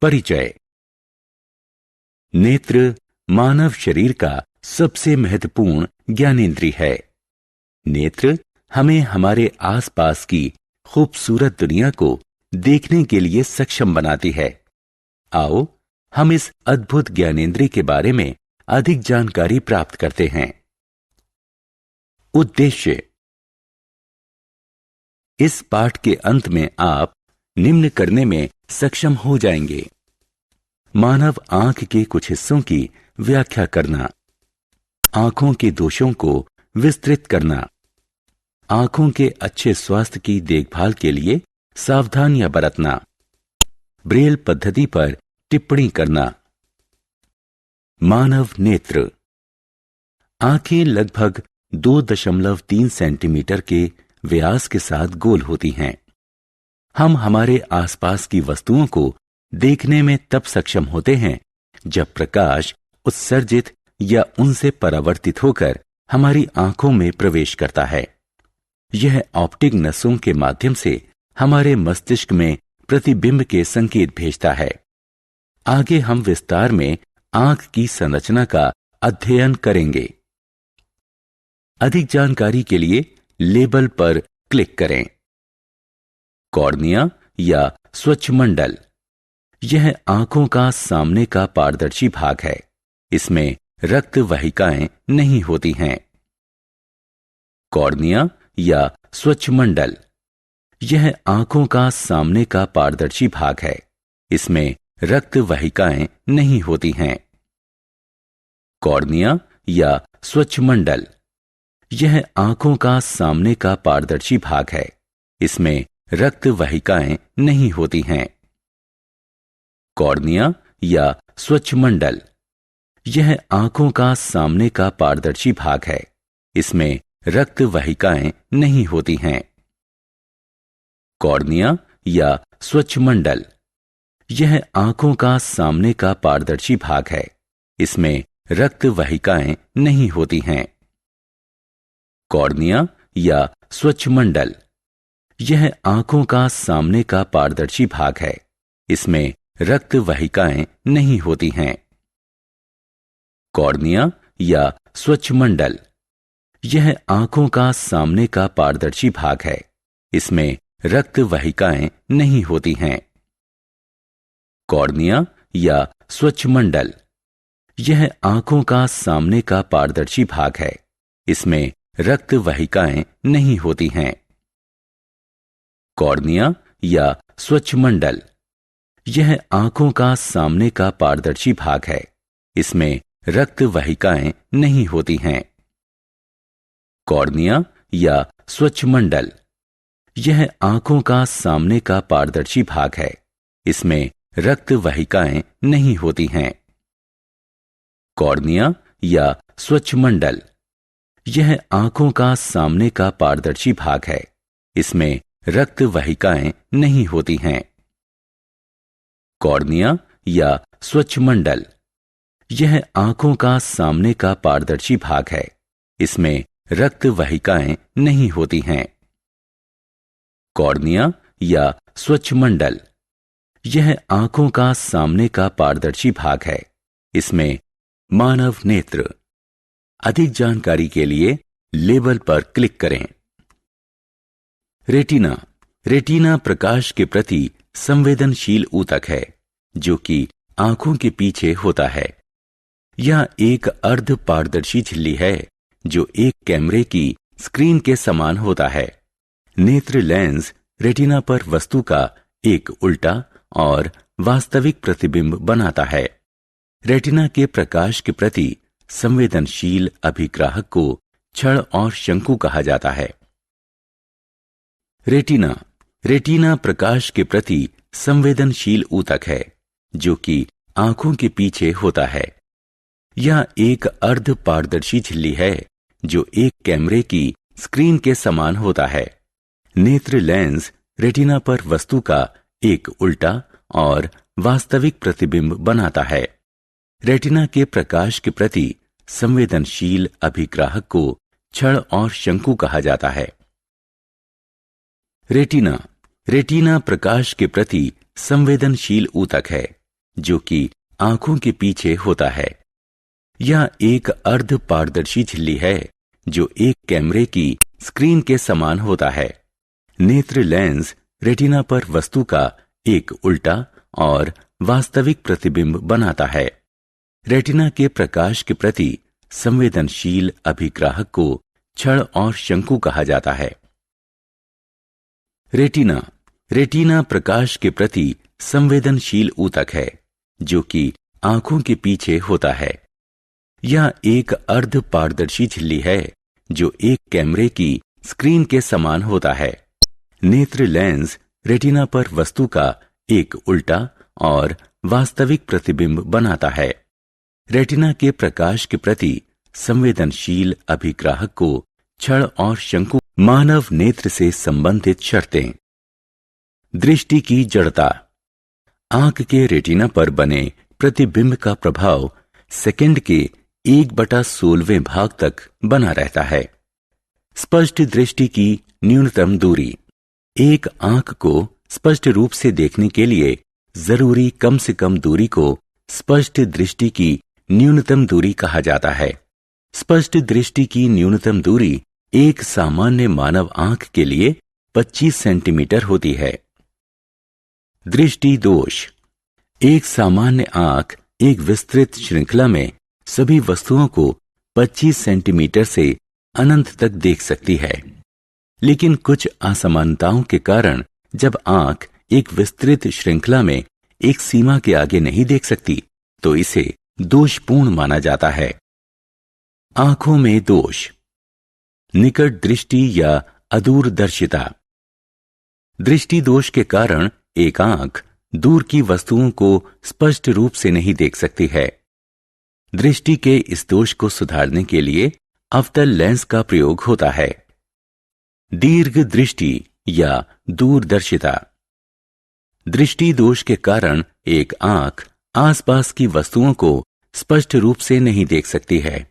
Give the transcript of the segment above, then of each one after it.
परिचय। नेत्र मानव शरीर का सबसे महत्वपूर्ण ज्ञानेंद्रिय है। नेत्र हमें हमारे आसपास की खूबसूरत दुनिया को देखने के लिए सक्षम बनाती है। आओ हम इस अद्भुत ज्ञानेंद्रिय के बारे में अधिक जानकारी प्राप्त करते हैं। उद्देश्य। इस पाठ के अंत में आप निम्न करने में सक्षम हो जाएंगे: मानव आंख के कुछ हिस्सों की व्याख्या करना, आंखों के दोषों को विस्तृत करना, आंखों के अच्छे स्वास्थ्य की देखभाल के लिए सावधानियां बरतना, ब्रेल पद्धति पर टिप्पणी करना। मानव नेत्र। आंखें लगभग 2.3 सेंटीमीटर के व्यास के साथ गोल होती हैं। हम हमारे आसपास की वस्तुओं को देखने में तब सक्षम होते हैं जब प्रकाश उत्सर्जित या उनसे परावर्तित होकर हमारी आंखों में प्रवेश करता है। यह ऑप्टिक नसों के माध्यम से हमारे मस्तिष्क में प्रतिबिंब के संकेत भेजता है। आगे हम विस्तार में आंख की संरचना का अध्ययन करेंगे। अधिक जानकारी के लिए लेबल पर क्लिक करें। कॉर्निया या स्वच्छमंडल। यह आंखों का सामने का पारदर्शी भाग है। इसमें रक्त वाहिकाएं नहीं होती हैं। कॉर्निया या स्वच्छमंडल। यह आंखों का सामने का पारदर्शी भाग है। इसमें रक्त वाहिकाएं नहीं होती हैं। कॉर्निया या स्वच्छमंडल। यह आंखों का सामने का पारदर्शी भाग है। इसमें रक्त वाहिकाएं नहीं होती हैं। कॉर्निया या स्वच्छमंडल। यह आंखों का सामने का पारदर्शी भाग है। इसमें रक्त वाहिकाएं नहीं होती हैं। कॉर्निया या स्वच्छमंडल। यह आंखों का सामने का पारदर्शी भाग है। इसमें रक्त वाहिकाएं नहीं होती हैं। कॉर्निया या स्वच्छमंडल। यह आंखों का सामने का पारदर्शी भाग है। इसमें रक्त वाहिकाएं नहीं होती हैं। कॉर्निया या स्वच्छमंडल। यह आंखों का सामने का पारदर्शी भाग है। इसमें रक्त वाहिकाएं नहीं होती हैं। कॉर्निया या स्वच्छमंडल। यह आंखों का सामने का पारदर्शी भाग है। इसमें रक्त वाहिकाएं नहीं होती हैं। कॉर्निया या स्वच्छमंडल। यह आंखों का सामने का पारदर्शी भाग है। इसमें रक्त वाहिकाएं नहीं होती हैं। कॉर्निया या स्वच्छमंडल। यह आंखों का सामने का पारदर्शी भाग है। इसमें रक्त वाहिकाएं नहीं होती हैं। कॉर्निया या स्वच्छमंडल। यह आंखों का सामने का पारदर्शी भाग है। इसमें रक्त वाहिकाएं नहीं होती हैं। कॉर्निया या स्वच्छमंडल। यह आंखों का सामने का पारदर्शी भाग है। इसमें रक्त वाहिकाएं नहीं होती हैं। कॉर्निया या स्वच्छमंडल। यह आंखों का सामने का पारदर्शी भाग है। इसमें मानव नेत्र। अधिक जानकारी के लिए लेबल पर क्लिक करें। रेटिना। रेटिना प्रकाश के प्रति संवेदनशील ऊतक है जो कि आंखों के पीछे होता है। यह एक अर्ध पारदर्शी झिल्ली है जो एक कैमरे की स्क्रीन के समान होता है। नेत्र लेंस रेटिना पर वस्तु का एक उल्टा और वास्तविक प्रतिबिंब बनाता है। रेटिना के प्रकाश के प्रति संवेदनशील अभिग्राहक को छड़ और शंकु कहा जाता है। रेटिना। रेटिना प्रकाश के प्रति संवेदनशील ऊतक है जो कि आंखों के पीछे होता है। यह एक अर्ध पारदर्शी झिल्ली है जो एक कैमरे की स्क्रीन के समान होता है। नेत्र लेंस रेटिना पर वस्तु का एक उल्टा और वास्तविक प्रतिबिंब बनाता है। रेटिना के प्रकाश के प्रति संवेदनशील अभिग्राहक को छड़ और शंकु कहा जाता है। रेटिना। रेटिना प्रकाश के प्रति संवेदनशील ऊतक है जो कि आंखों के पीछे होता है। यह एक अर्ध पारदर्शी झिल्ली है जो एक कैमरे की स्क्रीन के समान होता है। नेत्र लेंस रेटिना पर वस्तु का एक उल्टा और वास्तविक प्रतिबिंब बनाता है। रेटिना के प्रकाश के प्रति संवेदनशील अभिग्राहक को छड़ और शंकु कहा जाता है। रेटिना प्रकाश के प्रति संवेदनशील ऊतक है जो कि आंखों के पीछे होता है। यह एक अर्ध पारदर्शी झिल्ली है जो एक कैमरे की स्क्रीन के समान होता है। नेत्र लेंस रेटिना पर वस्तु का एक उल्टा और वास्तविक प्रतिबिंब बनाता है। रेटिना के प्रकाश के प्रति संवेदनशील अभिग्राहक को छड़ और शंकु। मानव नेत्र से संबंधित शर्तें। दृष्टि की जड़ता। आंख के रेटिना पर बने प्रतिबिंब का प्रभाव सेकंड के 1/16वें भाग तक बना रहता है। स्पष्ट दृष्टि की न्यूनतम दूरी। एक आंख को स्पष्ट रूप से देखने के लिए जरूरी कम से कम दूरी को स्पष्ट दृष्टि की न्यूनतम दूरी कहा जाता है। स्पष्ट दृष्टि की न्यूनतम दूरी एक सामान्य मानव आंख के लिए 25 सेंटीमीटर होती है। दृष्टि दोष। एक सामान्य आंख एक विस्तृत श्रृंखला में सभी वस्तुओं को 25 सेंटीमीटर से अनंत तक देख सकती है, लेकिन कुछ असमानताओं के कारण जब आंख एक विस्तृत श्रृंखला में एक सीमा के आगे नहीं देख सकती तो इसे दोषपूर्ण माना जाता है। आंखों में दोष। निकट दृष्टि या अदूरदर्शिता। दृष्टि दोष के कारण एक आंख दूर की वस्तुओं को स्पष्ट रूप से नहीं देख सकती है। दृष्टि के इस दोष को सुधारने के लिए अवतल लेंस का प्रयोग होता है। दीर्घ दृष्टि या दूरदर्शिता। दृष्टि दोष के कारण एक आंख आसपास की वस्तुओं को स्पष्ट रूप से नहीं देख सकती है।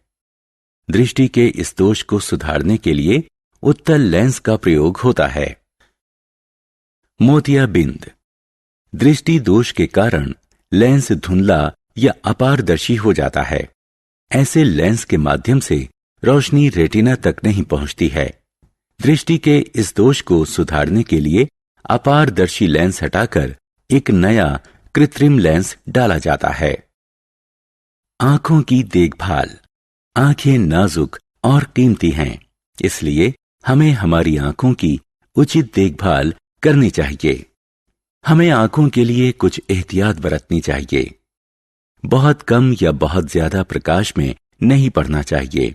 दृष्टि के इस दोष को सुधारने के लिए उत्तल लेंस का प्रयोग होता है। मोतियाबिंद। दृष्टि दोष के कारण लेंस धुंधला या अपारदर्शी हो जाता है। ऐसे लेंस के माध्यम से रोशनी रेटिना तक नहीं पहुंचती है। दृष्टि के इस दोष को सुधारने के लिए अपारदर्शी लेंस हटाकर एक नया कृत्रिम लेंस डाला जाता है। आंखों की देखभाल। आंखें नाजुक और कीमती हैं, इसलिए हमें हमारी आंखों की उचित देखभाल करनी चाहिए। हमें आंखों के लिए कुछ एहतियात बरतनी चाहिए। बहुत कम या बहुत ज्यादा प्रकाश में नहीं पड़ना चाहिए।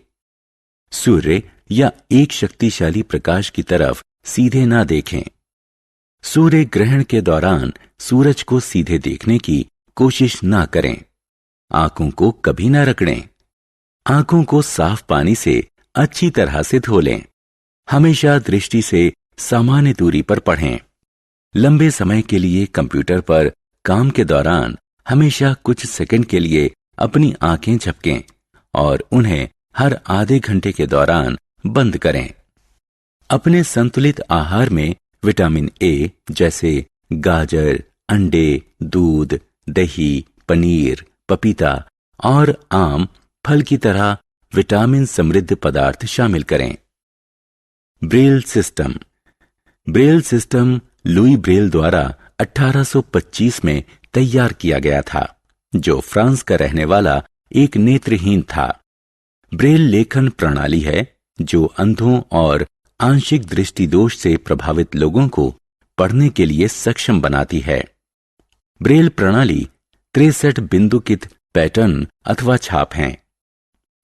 सूर्य या एक शक्तिशाली प्रकाश की तरफ सीधे ना देखें। सूर्य ग्रहण के दौरान सूरज को सीधे देखने की कोशिश ना करें। आंखों को कभी ना रगड़ें। आंखों को साफ पानी से अच्छी तरह से धो लें। हमेशा दृष्टि से सामान्य दूरी पर पढ़ें। लंबे समय के लिए कंप्यूटर पर काम के दौरान हमेशा कुछ सेकंड के लिए अपनी आंखें झपकें और उन्हें हर आधे घंटे के दौरान बंद करें। अपने संतुलित आहार में विटामिन ए जैसे गाजर, अंडे, दूध, दही, पनीर, पपीता और आम फल की तरह विटामिन समृद्ध पदार्थ शामिल करें। Braille system. Braille system Louis Braille द्वारा 1825 में तैयार किया गया था, जो फ्रांस का रहने वाला एक नेत्रहीन था। ब्रेल लेखन प्रणाली है जो अंधों और आंशिक दृष्टि दोष से प्रभावित लोगों को पढ़ने के लिए सक्षम बनाती है। ब्रेल प्रणाली 63 बिंदुकित पैटर्न अथवा छाप हैं।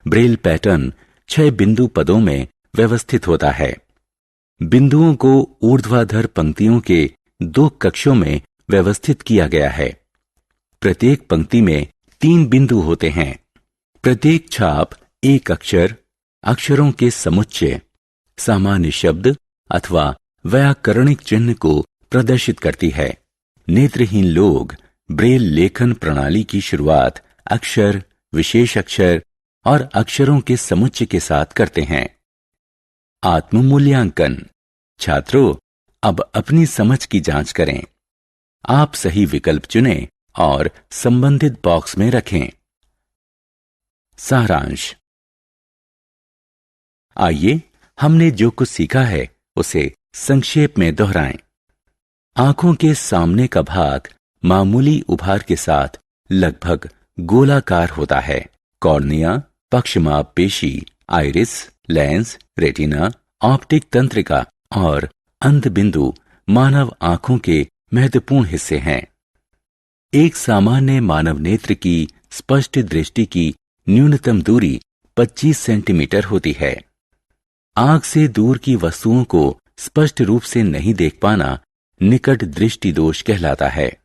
ब्रेल पैटर्न 6 बिंदु पदों में व्यवस्थित होता है। बिंदुओं को ऊर्ध्वाधर पंक्तियों के 2 कक्षों में व्यवस्थित किया गया है। प्रत्येक पंक्ति में 3 बिंदु होते हैं। प्रत्येक छाप एक अक्षर, अक्षरों के समुच्चय, सामान्य शब्द अथवा व्याकरणिक चिन्ह को प्रदर्शित करती है। नेत्रहीन लोग ब्रेल लेखन प्रणाली की शुरुआत अक्षर, विशेष अक्षर और अक्षरों के समुच्चय के साथ करते हैं। आत्म मूल्यांकन। छात्रों, अब अपनी समझ की जांच करें। आप सही विकल्प चुनें और संबंधित बॉक्स में रखें। सारांश। आइए हमने जो कुछ सीखा है उसे संक्षेप में दोहराएं। आंखों के सामने का भाग मामूली उभार के साथ लगभग गोलाकार होता है। कॉर्निया, पक्षमाप पेशी, आइरिस, लेंस, रेटिना, ऑप्टिक तंत्रिका और अंधबिंदु मानव आंखों के महत्वपूर्ण हिस्से हैं। एक सामान्य मानव नेत्र की स्पष्ट दृष्टि की न्यूनतम दूरी 25 सेंटीमीटर होती है। आंख से दूर की वस्तुओं को स्पष्ट रूप से नहीं देख पाना निकट दृष्टि दोष कहलाता है।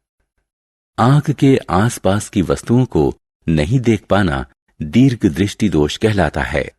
आंख के आसपास की वस्तुओं को नहीं देख पाना दीर्घ दृष्टि दोष कहलाता है।